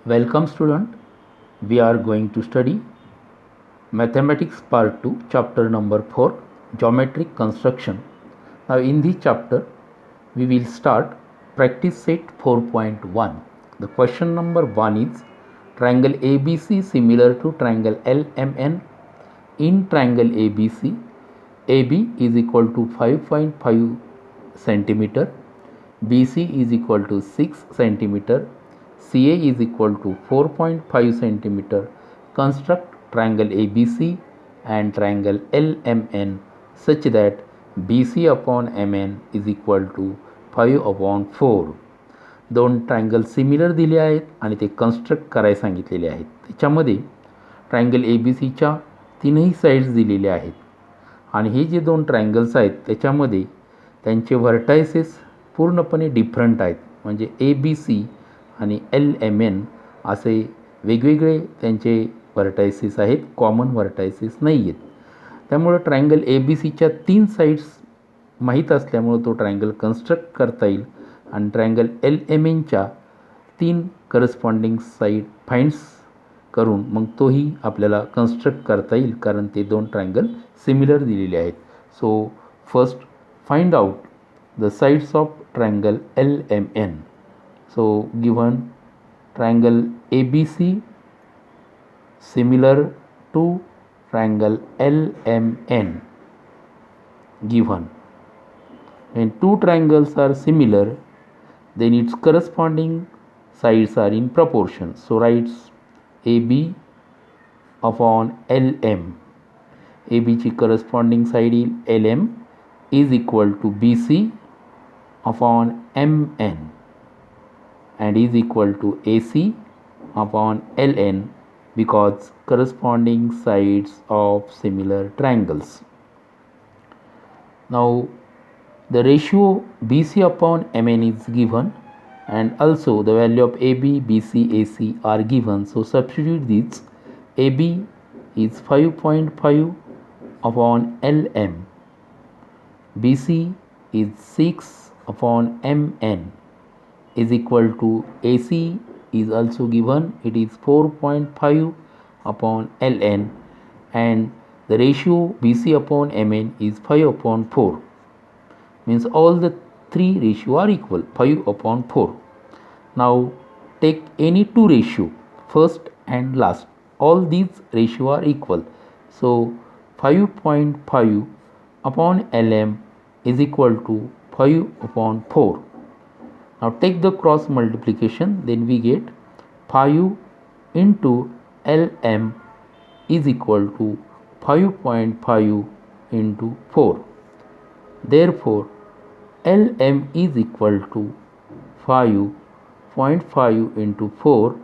Welcome student, we are going to study Mathematics Part 2 chapter number 4 Geometric Construction. Now in this chapter we will start practice set 4.1. The question number 1 is triangle ABC similar to triangle LMN. In triangle ABC, AB is equal to 5.5 centimeter, BC is equal to 6 centimeter, CA is equal to 4.5 centimeter. Construct triangle ABC and triangle LMN such that BC upon MN is equal to 5 upon 4. दोन triangle similar दिले आहेत आणि ते construct करायला सांगितलेले आहेत. त्याच्यामध्ये triangle A B सीच्या तीनही साईड्स दिलेल्या आहेत आणि हे जे दोन ट्रायंगल्स आहेत त्याच्यामध्ये त्यांचे व्हर्टायसेस पूर्णपणे डिफरंट आहेत. म्हणजे ए बी सी आणि LMN असे वेगवेगळे त्यांचे व्हर्टायसेस आहेत, कॉमन व्हर्टायसेस नाही आहेत. त्यामुळं ट्रायंगल ए बी सीच्या तीन साईड्स माहीत असल्यामुळं तो ट्रायंगल कन्स्ट्रक्ट करता येईल आणि ट्रायंगल LMNच्या तीन करस्पॉन्डिंग साईड फाइंड्स करून मग तोही आपल्याला कन्स्ट्रक्ट करता येईल, कारण ते दोन ट्रायंगल सिमिलर दिलेले आहेत. So first find out the sides of triangle LMN. So given triangle ABC similar to triangle LMN. Given when two triangles are similar, then its corresponding sides are in proportion. So writes AB upon LM. AB ची corresponding side LM is equal to BC upon MN and is equal to AC upon LN because corresponding sides of similar triangles. Now the ratio BC upon MN is given and also the value of AB, BC, AC are given. So substitute this. AB is 5.5 upon LM, BC is 6 upon MN is equal to AC is also given, it is 4.5 upon LN and the ratio BC upon MN is 5 upon 4, means all the three ratio are equal, 5 upon 4. Now take any two ratio, first and last, all these ratio are equal. So 5.5 upon LM is equal to 5 upon 4. Now take the cross multiplication, then we get 5 into LM is equal to 5.5 into 4. Therefore LM is equal to 5.5 into 4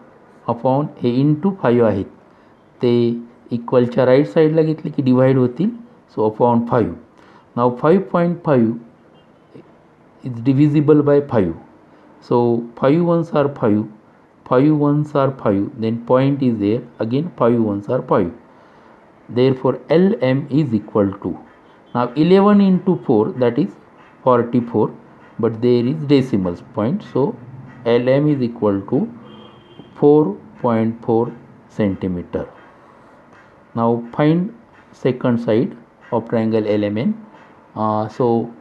upon हे into 5 आहेत ते इक्वलच्या right साईडला घेतले की divide होतील. So upon 5. Now 5.5 is divisible by 5. So 5 ones are 5, 5 ones are 5, then point is there, again 5 ones are 5. Therefore LM is equal to, now 11 into 4 that is 44, but there is decimals point, so LM is equal to 4.4 centimeter. Now find second side of triangle LMN. So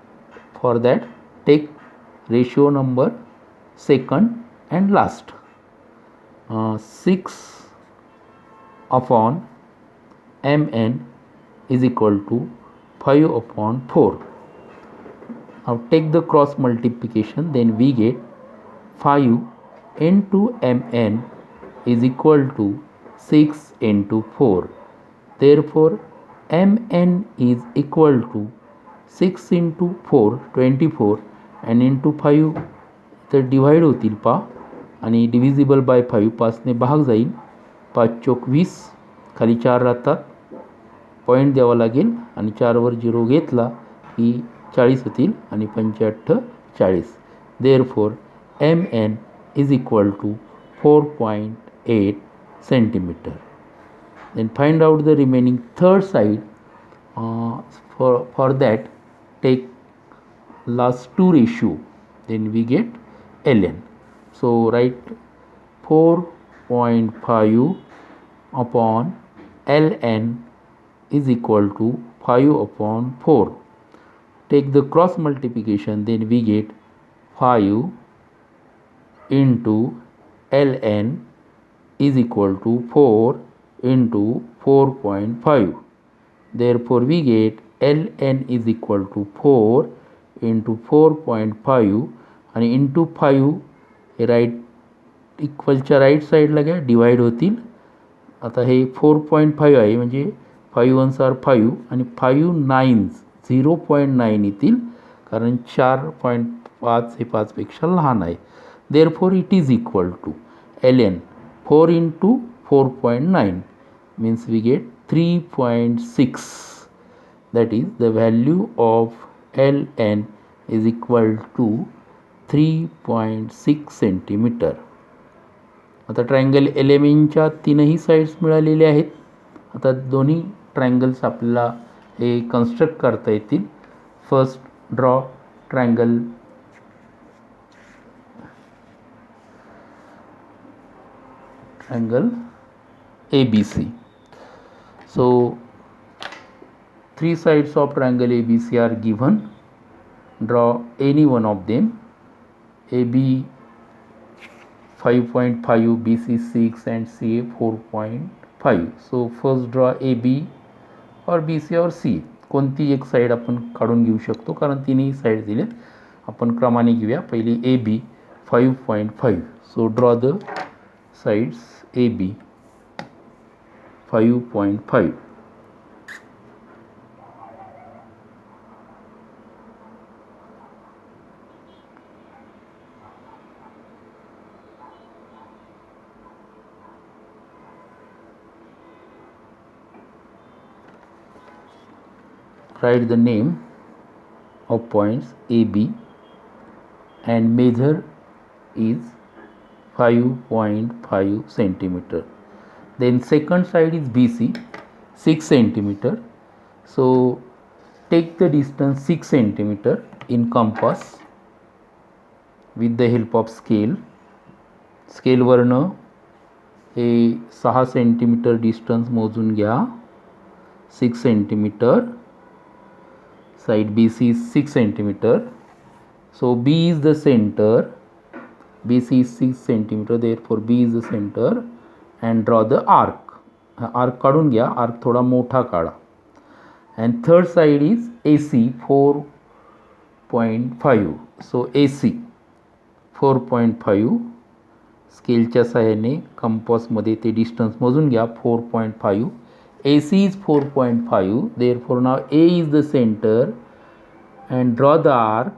for that take ratio number second and last. 6 upon MN is equal to 5 upon 4. Now take the cross multiplication, then we get 5 into MN is equal to 6 into 4. Therefore MN is equal to 6 into 4 24 and into 5 तर divide होतील पा आणि divisible by 5 पासने भाग जाईल. 5 चोक 20, खाली 4 राहतात, point द्यावा लागेल आणि 4वर 0 घेतला की 40 होतील आणि 5 40. Therefore MN is equal to 4.8 centimetre. Then find out the remaining third side. For that take last two ratio, then we get LN. So write 4 0.5 upon ln is equal to 5 upon 4. Take the cross multiplication, then we get 5 into ln is equal to 4 into 4.5. Therefore, we get ln is equal to 4 into 4.5 आणि into 5 हे right इक्वलच्या right साईडला घ्या, divide होतील. आता हे 4.5 आहे म्हणजे 5 once R 5 आणि 5 नाईन्स 0.9 येतील कारण 4.5 हे 5पेक्षा लहान आहे. Therefore it is equal to ln 4 into 4.9 means we get 3.6. that is the value of ln is equal to 3.6 centimetre. आता ट्रायंगल LMNच्या तीनही साईड्स मिळालेले आहेत. आता दोन्ही ट्रायंगल्स आपल्याला हे कन्स्ट्रक्ट करता येतील. First draw triangle ABC. So 3 sides of triangle ABC are given. Draw any one of them. AB 5.5, BC 6 and CA 4.5. So first draw AB or BC or C. कोणती एक साईड आपण काढून घेऊ शकतो कारण तिन्ही साईड दिलेत. आपण क्रमाने घेऊया. पहिली AB 5.5. So draw the sides AB 5.5. Write the name of points AB and measure is 5.5 centimeter. Then second side is BC 6 centimeter. So take the distance 6 centimeter in compass with the help of scale. Scale वरनं हे 6 centimetre distance मोजून घ्या. 6 centimetre. Side BC is 6 centimeter. So B is the center. BC is 6 centimeter. Therefore B is the center and draw the arc. Arc काढून घ्या. Arc थोडा मोठा काढा. And third side is AC 4.5. So AC 4.5. स्केलच्या सहाय्याने कंपासमध्ये ते distance मोजून घ्या. 4.5. AC is 4.5. Therefore now A is the center and draw the arc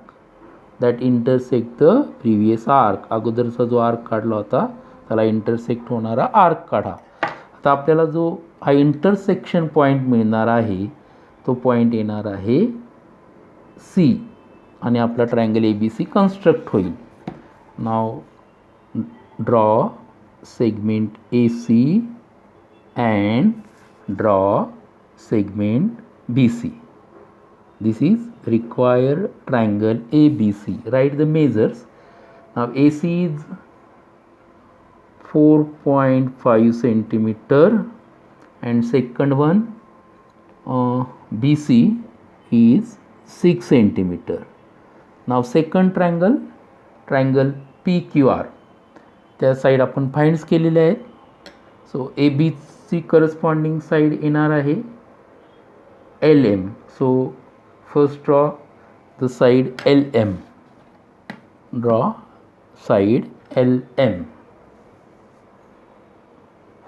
that intersect the previous arc. अगोदरचा जो आर्क काढला होता त्याला इंटरसेक्ट होणारा आर्क काढा. आता आपल्याला जो हा इंटरसेक्शन पॉईंट मिळणार आहे तो पॉईंट येणार आहे C आणि आपला ट्रायंगल ABC कन्स्ट्रक्ट होईल. Now draw segment AC and draw segment BC. This is required triangle ABC. Write the measures. Now AC is 4.5 centimeter and second one BC is 6 centimeter. Now second triangle PQR त्या side आपण finds केलेले आहेत. So AB ची corresponding side येणार आहे LM. So first draw the side LM. Draw side LM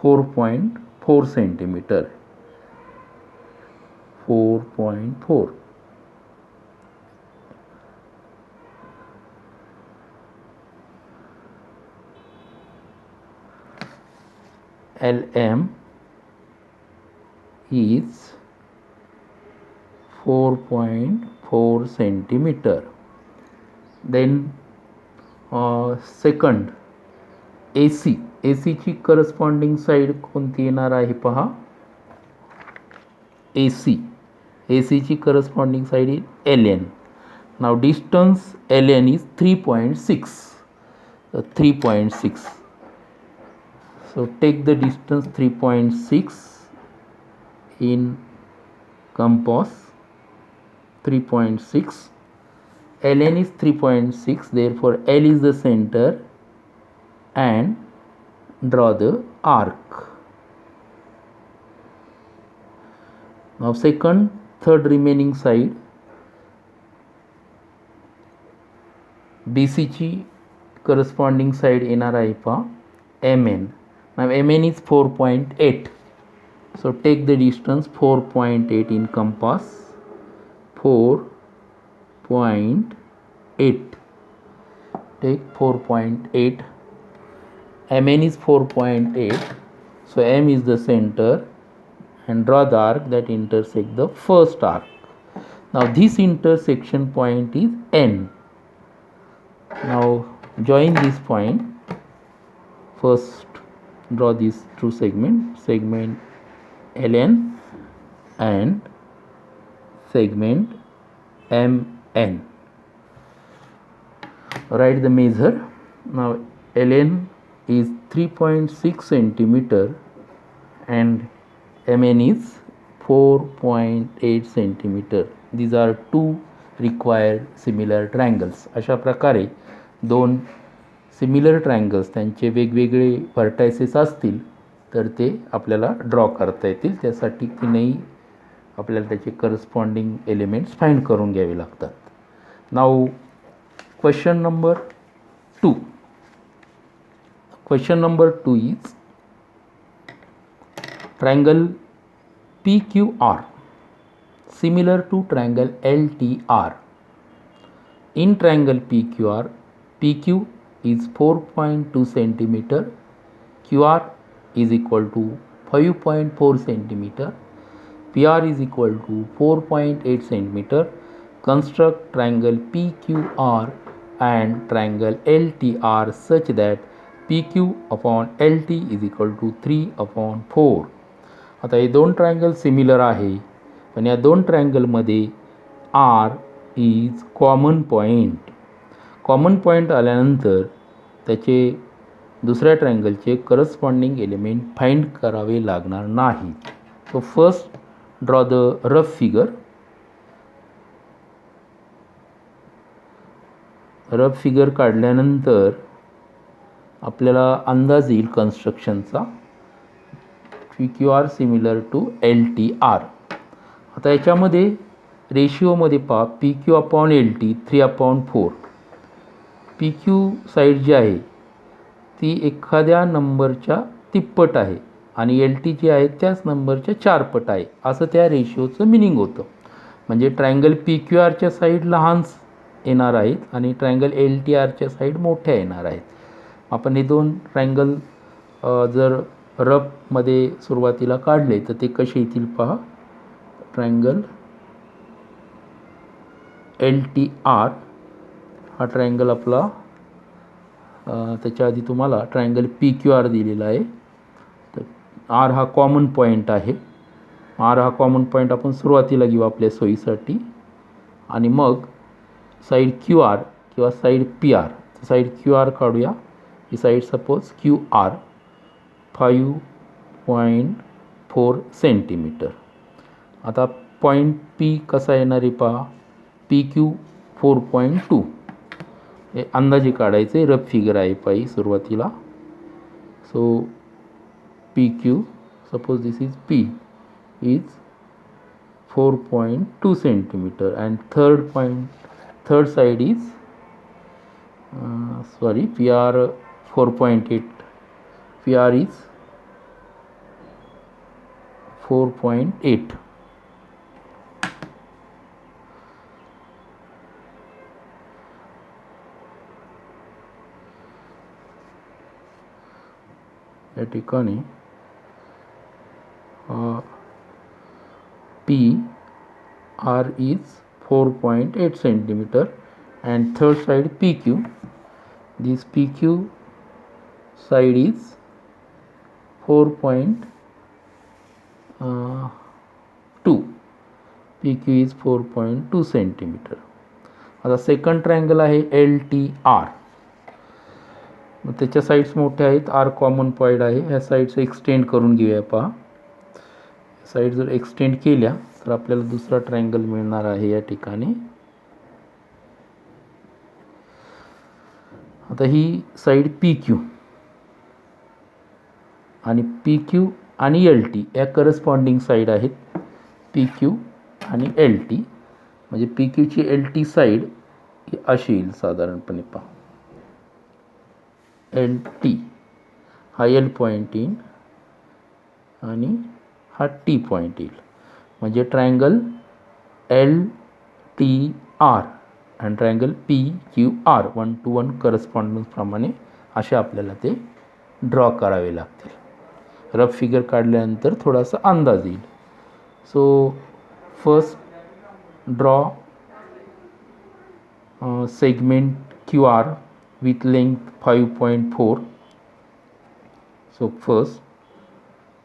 4.4 centimetre. 4.4. LM is 4.4 centimeter. Then second AC ची corresponding side कोणती येणार आहे पहा. AC ची corresponding side is LN. Now distance LN is 3.6. 3.6. So take the distance 3.6 in compass. 3.6. ln is 3.6, therefore L is the center and draw the arc. Now second, third remaining side BC ची corresponding side येणार आहे पहा MN. Now MN is 4.8. So take the distance 4.8 in compass. 4.8. Take 4.8. MN is 4.8. So M is the center and draw the arc that intersect the first arc. Now this intersection point is N. Now join this point. First draw this true segment LN and segment MN. Write the measure. Now LN is 3.6 centimeter and MN is 4.8 centimeter. These are two required similar triangles. अशा प्रकारे दोन similar triangles त्यांचे वेगवेगळे vertices असतील तर ते आपल्याला draw करता येतील. त्यासाठी तीनही आपल्याला त्याचे करस्पॉन्डिंग एलिमेंट्स फाइंड करून घ्यावे लागतात. Now question number 2. Question number 2 is triangle PQR similar to triangle LTR. In triangle PQR, PQ is 4.2 centimeter, QR is equal to 5.4 centimeter, PR is equal to 4.8 centimeter. Construct triangle PQR and triangle LTR such that PQ upon LT is equal to 3/4. आता हे दोन triangle similar आहे पण या दोन ट्रायंगलमध्ये R is common point. Common point आल्यानंतर त्याचे दुसऱ्या ट्रायंगलचे करस्पॉन्डिंग एलिमेंट फाइंड करावे लागणार नाही. So first draw the rough figure. Rough figure काढल्यानंतर आपल्याला अंदाज येईल कन्स्ट्रक्शनचा. PQR similar to LTR. आता याच्यामध्ये रेशिओमध्ये पहा PQ upon LT 3/4. PQ side जी आहे ती एखाद्या नंबरच्या तिप्पट आहे आणि LT जी आहे त्याच नंबरच्या 4 पट आहे असं त्या रेशिओचं मिनिंग होतं. म्हणजे ट्रायंगल PQRच्या साईड लहान येणार आहेत आणि ट्रायंगल LTRच्या साईड मोठ्या येणार आहेत. आपण हे दोन ट्रायंगल जर रफमध्ये सुरुवातीला काढले तर ते कसे येतील पहा. ट्रायंगल LTR हा ट्रायंगल आपला त्याच्या आधी तुम्हाला ट्रायंगल PQR दिलेला आहे. तर R हा कॉमन पॉईंट आहे. R हा कॉमन पॉईंट आपण सुरुवातीला घेऊ आपल्या सोयीसाठी आणि मग साईड QR किंवा साईड PR. साईड QR काढूया. ही साईड सपोज QR 5.4 सेंटीमीटर. आता पॉईंट P कसा येणार आहे पहा. PQ 4.2. हे अंदाजे काढायचे. रफ फिगर आहे पाही सुरुवातीला. So PQ suppose this is P is 4.2 centimeter and third side is PR 4.8. PR is 4.8. या ठिकाणी PR is 4.8 centimeter and third side PQ. This PQ side is 4.2. PQ is 4.2 centimeter. आता second triangle आहे LTR. मग त्याच्या sides मोठ्या आहेत, R common point आहे, ह्या साईड्स एक्सटेंड करून घेऊया. पहा, साईड जर एक्सटेंड केल्या तर आपल्याला दुसरा ट्रायंगल मिळणार आहे या ठिकाणी. आता ही साईड पी क्यू आणि पी क्यू आणि एल टी या करस्पॉन्डिंग साईड आहेत. पी क्यू आणि एल टी म्हणजे पी क्यूची एल टी साईड ही अशी येईल साधारणपणे. पहा, एल टी हा एल पॉईंट येईल आणि हा टी पॉईंट येईल. म्हणजे ट्रायंगल एल टी आर आणि ट्रायंगल पी क्यू आर 1:1 करस्पॉन्डन्सप्रमाणे असे आपल्याला ते ड्रॉ करावे लागतील. रफ फिगर काढल्यानंतर थोडासा अंदाज येईल. So first draw segment QR with length 5.4. So first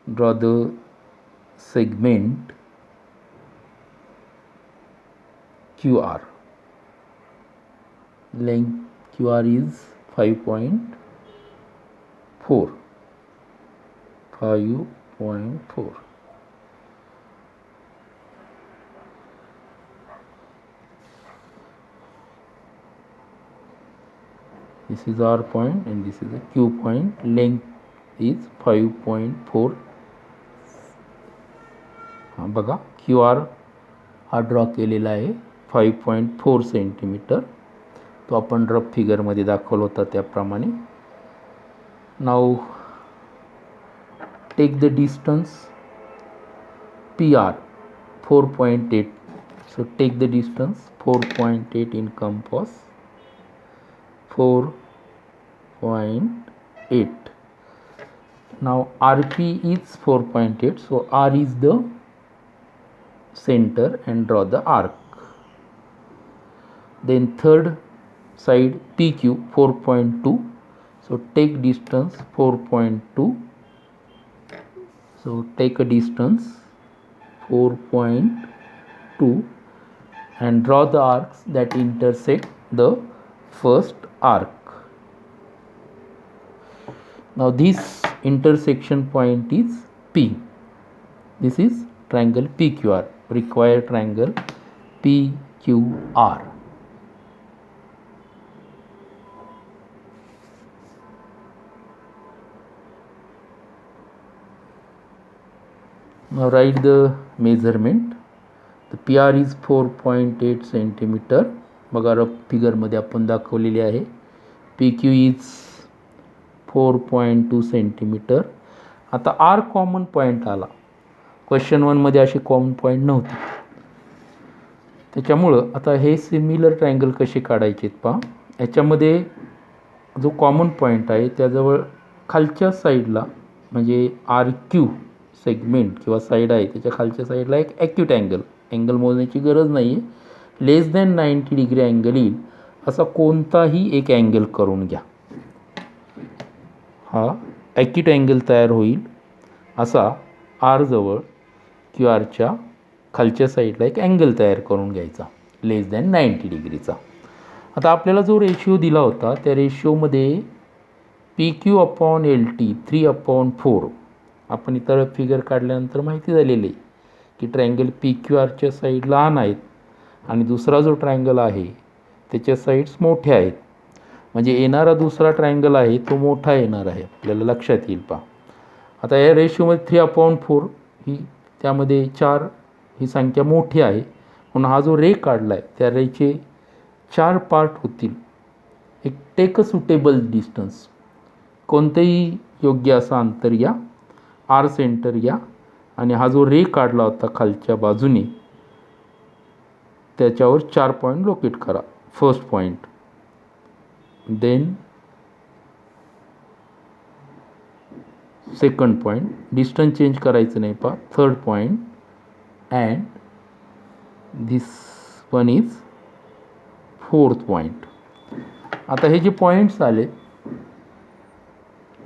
draw the segment QR. Length QR is 5.4. 5.4. This is R point and this is the Q point. Length is 5.4. हाँ बघा, QR हा draw केलेला आहे 5.4 centimetre. तो आपण rough फिगरमध्ये दाखवला होता त्याप्रमाणे. Now take the distance PR 4.8. So take the distance 4.8 in compass. 4.8. Now RP is 4.8, so R is the center and draw the arc. Then third side PQ 4.2, so take distance 4.2. So take a distance 4.2 and draw the arcs that intersect the first arc. Now this intersection point is P. This is triangle PQR, required triangle PQR. Now write the measurement. The PR is 4.8 centimeter. बघा rough फिगरमध्ये आपण दाखवलेली आहे. PQ is 4.2 centimetre. आता R common point आला. Question 1मध्ये असे common point नव्हते. त्याच्यामुळं आता हे सिमिलर ट्रायंगल कसे काढायचे पहा. याच्यामध्ये जो कॉमन पॉईंट आहे त्याजवळ खालच्या साईडला म्हणजे RQ सेगमेंट किंवा साईड आहे त्याच्या खालच्या साईडला एक ॲक्यूट अँगल मोजण्याची गरज नाही आहे. लेस दॅन 90 डिग्री अँगल येईल असा कोणताही एक अँगल करून घ्या. हा ॲक्यूट अँगल तयार होईल असा आर जवळ क्यू आरच्या खालच्या साईडला एक अँगल तयार करून घ्यायचा लेस दॅन 90 डिग्रीचा. आता आपल्याला जो रेशिओ दिला होता त्या रेशिओमध्ये PQ/LT 3/4 आपण इतर फिगर काढल्यानंतर माहिती झालेली आहे की ट्रायंगल PQRच्या साईड लहान आहेत आणि दुसरा जो ट्रायंगल आहे त्याच्या साईड्स मोठ्या आहेत. म्हणजे येणारा दुसरा ट्रायंगल आहे तो मोठा येणार आहे, आपल्याला लक्षात येईल पहा. आता या रेशिओमध्ये 3/4 ही त्यामध्ये 4 ही संख्या मोठी आहे म्हणून हा जो रे काढला आहे त्या रेचे 4 पार्ट होतील. एक टेक अ सुटेबल डिस्टन्स, कोणतेही योग्य असं अंतर या, आर सेंटर या आणि हा जो रे काढला होता खालच्या बाजूने त्याच्यावर 4 पॉईंट लोकेट करा. First point, then second point, distance change करायचं नाही पहा, third point and this one is fourth point. आता हे जे पॉईंट्स आले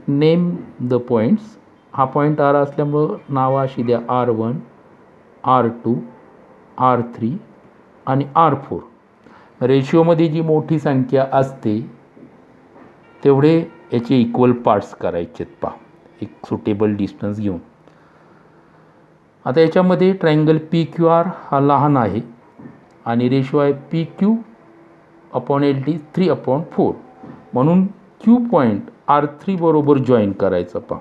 नेम द पॉईंट्स. हा पॉईंट आर असल्यामुळं नावं अशी द्या R1, R2, R3 आणि R4. रेशिओमध्ये जी मोठी संख्या असते तेवढे याचे इक्वल पार्ट्स करायचे आहेत पहा, एक सुटेबल डिस्टन्स घेऊन. आता याच्यामध्ये ट्रायंगल पी क्यू आर हा लहान आहे आणि रेशो आहे P Q upon L T 3/4, म्हणून क्यू पॉईंट R3 बरोबर जॉईन करायचं पहा.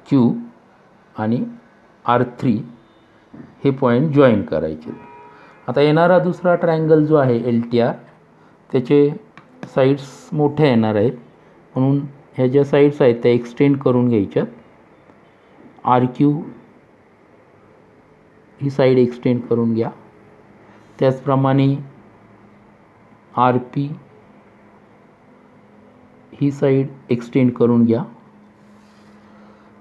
क्यू आणि R3 हे पॉईंट जॉईन करायचे. आता येणारा दुसरा ट्रायंगल जो आहे LTR, त्याचे साईड्स मोठ्या येणार आहेत, म्हणून ह्या ज्या साईड्स आहेत त्या एक्सटेंड करून घ्यायच्यात. RQ ही साईड एक्सटेंड करून घ्या. त्याचप्रमाणे RP ही साईड एक्सटेंड करून घ्या.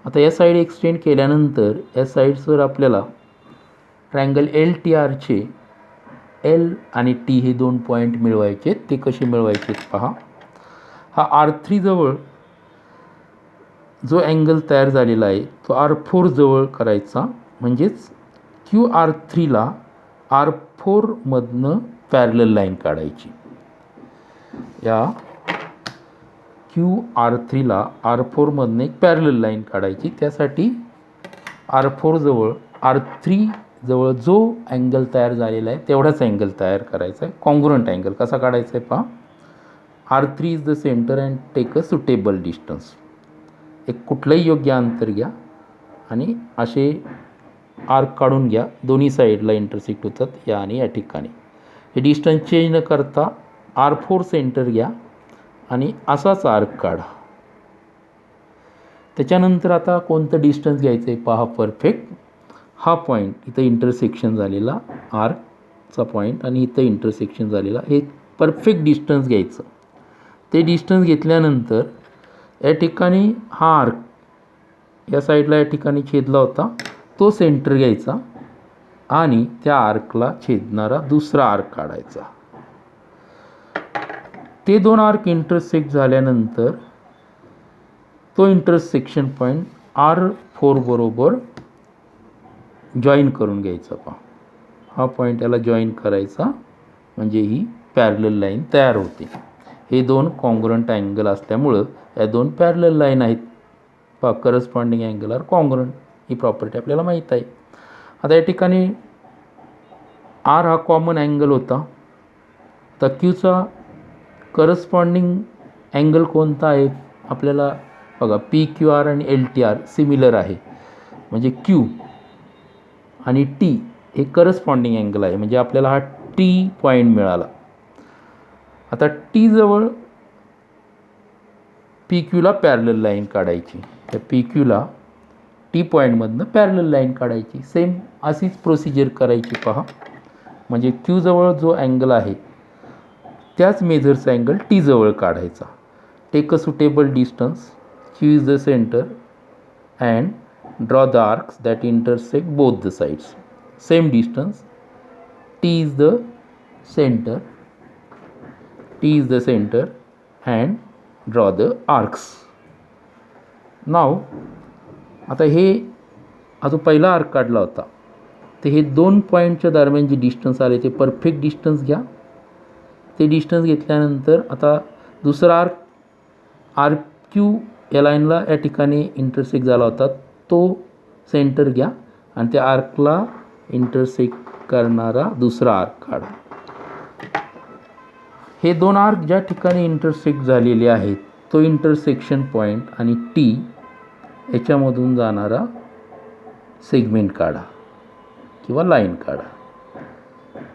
आता या साईड एक्सटेंड केल्यानंतर या साईड्सवर आपल्याला ट्रायंगल LTRचे L आणि T हे 2 पॉईंट मिळवायचे. ते कसे मिळवायचे पहा. हा R3 जवळ जो अँगल तयार झालेला आहे तो R4 जवळ करायचा, म्हणजेच QR3ला R4 मधनं पॅरलल लाईन काढायची. या QR3ला R4 मधनं एक पॅरलल लाईन काढायची. त्यासाठी R4 जवळ R3 जवळ जो अँगल तयार झालेला आहे तेवढाच अँगल तयार करायचा आहे. कॉन्ग्रुएंट अँगल कसा काढायचा आहे पहा. R3 is the centre and take a suitable distance. एक कुठलंही योग्य अंतर घ्या आणि असे आर्क काढून घ्या. दोन्ही साईडला इंटरसेक्ट होतात या आणि या ठिकाणी. हे डिस्टन्स चेंज न करता R4 सेंटर घ्या आणि असाच आर्क काढा. त्याच्यानंतर आता कोणतं डिस्टन्स घ्यायचं आहे पहा. परफेक्ट हा पॉईंट इथं इंटरसेक्शन झालेला आर्कचा पॉईंट आणि इथं इंटरसेक्शन झालेला, हे परफेक्ट डिस्टन्स घ्यायचं. ते डिस्टन्स घेतल्यानंतर या ठिकाणी हा आर्क या साईडला या ठिकाणी छेदला होता तो सेंटर घ्यायचा आणि त्या आर्कला छेदणारा दुसरा आर्क काढायचा. ते 2 आर्क इंटरसेक्ट झाल्यानंतर तो इंटरसेक्शन पॉईंट R4 बरोबर जॉईन करून घ्यायचा पहा. हा पॉईंट याला जॉईन करायचा म्हणजे ही पॅरलल लाईन तयार होते. हे 2 कॉन्ग्रुएंट अँगल असल्यामुळं या 2 पॅरलल लाईन आहेत पहा. करस्पॉन्डिंग अँगल आर कॉन्ग्रुएंट ही प्रॉपर्टी आपल्याला माहीत आहे. आता या ठिकाणी R हा कॉमन अँगल होता. तर क्यूचा करस्पॉन्डिंग अँगल कोणता आहे आपल्याला बघा. PQR आणि LTR सिमिलर आहे, म्हणजे Q आणि T हे करस्पॉन्डिंग अँगल आहे, म्हणजे आपल्याला हा T पॉईंट मिळाला. आता T जवळ PQला पॅरलल लाईन काढायची. त्या PQला T पॉईंटमधनं पॅरलल लाईन काढायची. सेम अशीच प्रोसिजर करायची पहा. म्हणजे Q जवळ जो अँगल आहे त्याच मेजरचा अँगल T जवळ काढायचा. Take a suitable distance. Q is the centre and draw the arcs that intersect both the sides. Same distance. T is the center. T is the center and draw the arcs. Now आता हा जो पहिला arc काढला होता ते हे 2 पॉईंटच्या दरम्यान जे डिस्टन्स आले ते परफेक्ट डिस्टन्स घ्या. ते डिस्टन्स घेतल्यानंतर आता दुसरा आर्क RQ या लाईनला या ठिकाणी इंटरसेक्ट झाला होता तो सेंटर घ्या आणि त्या आर्कला इंटरसेक्ट करणारा दुसरा आर्क काढा. हे 2 आर्क ज्या ठिकाणी इंटरसेक्ट झालेले आहेत तो इंटरसेक्शन पॉईंट आणि T याच्यामधून जाणारा सेगमेंट काढा किंवा लाईन काढा.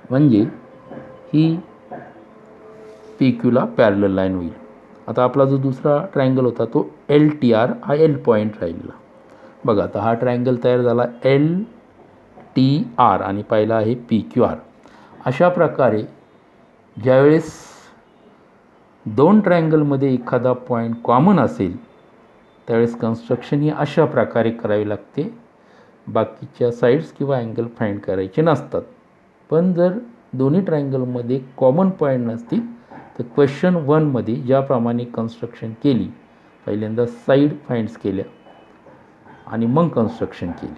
म्हणजे ही PQला पॅरलल लाईन होईल. आता आपला जो दुसरा ट्रायंगल होता तो LTR हा L पॉईंट राहिलेला. बघा आता हा ट्रायंगल तयार झाला LTR आणि पहिला आहे PQR. अशा प्रकारे ज्यावेळेस 2 ट्रायंगलमध्ये एखादा पॉईंट कॉमन असेल त्यावेळेस कन्स्ट्रक्शन ही अशा प्रकारे करावी लागते. बाकीच्या साईड्स किंवा अँगल फाइंड करायचे नसतात. पण जर दोन्ही ट्रायंगलमध्ये कॉमन पॉईंट नसतील तर क्वेश्चन 1मध्ये ज्याप्रमाणे कन्स्ट्रक्शन केली, पहिल्यांदा साईड फाइंड्स केल्या आणि मग कन्स्ट्रक्शन केली.